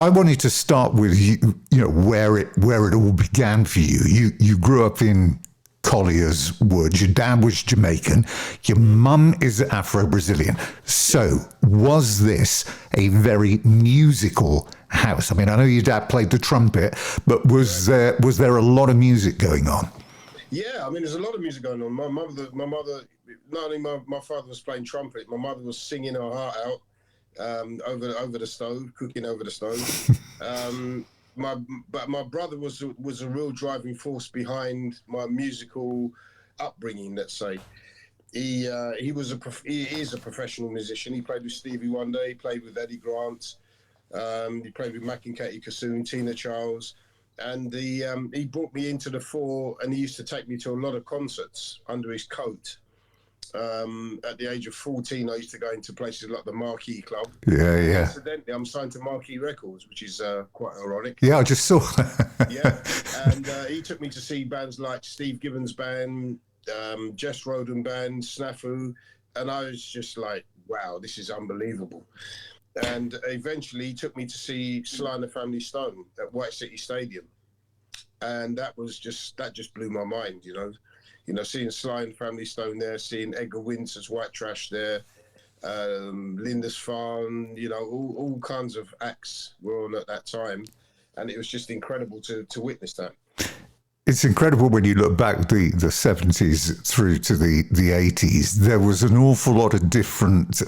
I wanted to start with you know, where it all began for you. You grew up in Collier's Woods. Your dad was Jamaican. Your mum is Afro-Brazilian. Yeah. So was this a very musical house? I mean, I know your dad played the trumpet, but Correct. was there a lot of music going on? Yeah, I mean, there's a lot of music going on. My mother, not only my father was playing trumpet, my mother was singing her heart out over the stove, cooking over the stove. Um, my but my brother was a real driving force behind my musical upbringing. Let's say he is a professional musician. He played with Stevie Wonder. He played with Eddie Grant. He played with Mac and Katie Kassoon, Tina Charles, and he brought me into the fore, and he used to take me to a lot of concerts under his coat. At the age of 14, I used to go into places like the Marquee Club. Yeah, yeah, Incidentally, I'm signed to Marquee Records, which is quite ironic. yeah. I just saw. Yeah, and he took me to see bands like Steve Gibbons Band, Jess Roden Band, Snafu, and I was just like, wow, this is unbelievable. And eventually, he took me to see Sly and the Family Stone at White City Stadium, and that just blew my mind, seeing Sly and Family Stone there, seeing Edgar Winter's White Trash there, Linda's Farm, all kinds of acts were on at that time, and it was just incredible to witness that. It's incredible when you look back the 70s through to the 80s. There was an awful lot of different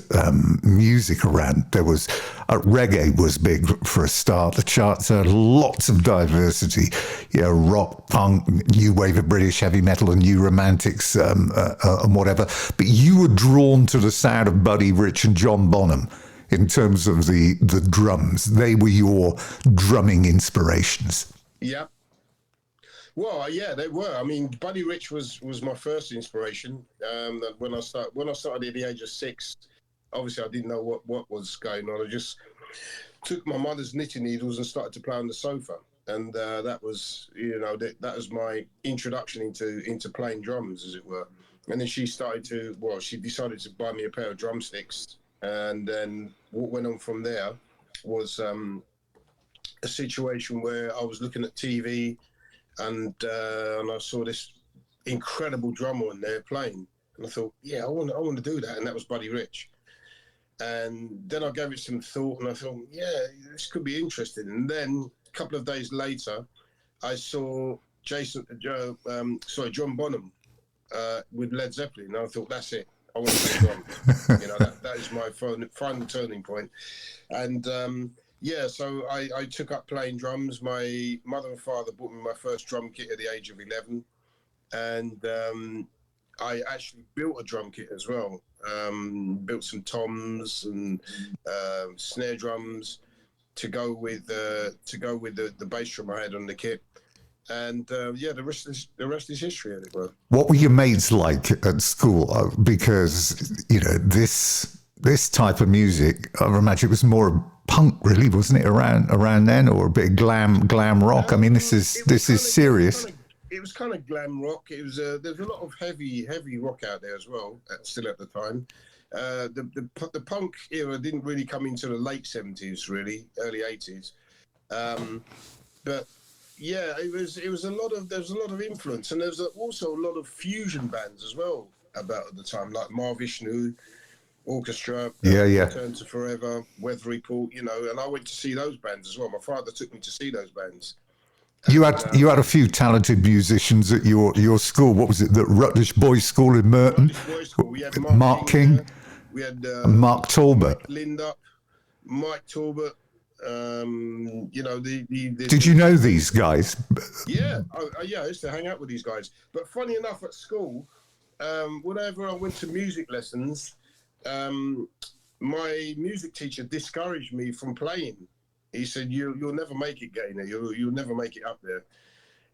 music around. There was reggae was big for a start. The charts had lots of diversity. You know, rock, punk, new wave of British heavy metal, and new romantics and whatever. But you were drawn to the sound of Buddy Rich and John Bonham in terms of the drums. They were your drumming inspirations. Yeah. Well, yeah, they were. I mean, Buddy Rich was my first inspiration. When I started at the age of 6, obviously I didn't know what was going on. I just took my mother's knitting needles and started to play on the sofa, and that was that was my introduction into playing drums, as it were. And then she decided to buy me a pair of drumsticks, and then what went on from there was a situation where I was looking at TV, and I saw this incredible drummer on there playing, and I thought, yeah, I want to do that, and that was Buddy Rich. And then I gave it some thought, and I thought, yeah, this could be interesting. And then a couple of days later, I saw John Bonham with Led Zeppelin, and I thought, that's it. I want to play drums. That is my final turning point. And yeah, so I took up playing drums. My mother and father bought me my first drum kit at the age of 11, and I actually built a drum kit as well. Built some toms and snare drums to go with the bass drum I had on the kit. And yeah, the rest is history, as it were. What were your mates like at school? Because this type of music, I imagine it was more punk, really, wasn't it? Around then, or a bit of glam rock. I mean, this is serious. It was kind of glam rock. It was there's a lot of heavy rock out there as well. Still at the time, the punk era didn't really come into the late 70s, really early 80s. But yeah, it was there was a lot of influence, and there's also a lot of fusion bands as well about at the time, like Mahavishnu Orchestra, Yeah, yeah. Return to Forever, Weather Report, and I went to see those bands as well. My father took me to see those bands, You and had you had a few talented musicians at your school. What was it? The Rutledge Boys School in Merton. Rutledge Boys School. We had Mark Mark King there. King We had and Mark Talbot. Mike Lindup, Mike Talbot. Did you know these guys? Yeah, yeah. I used to hang out with these guys. But funny enough, at school, whenever I went to music lessons, my music teacher discouraged me from playing. He said, "You'll never make it, Gaynor. You'll never make it up there."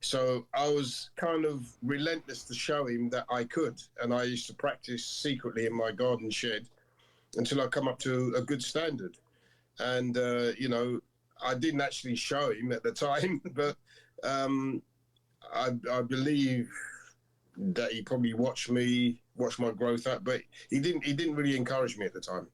So I was kind of relentless to show him that I could, and I used to practice secretly in my garden shed until I come up to a good standard. And I didn't actually show him at the time, but I believe that he probably watched my growth up, but he didn't really encourage me at the time.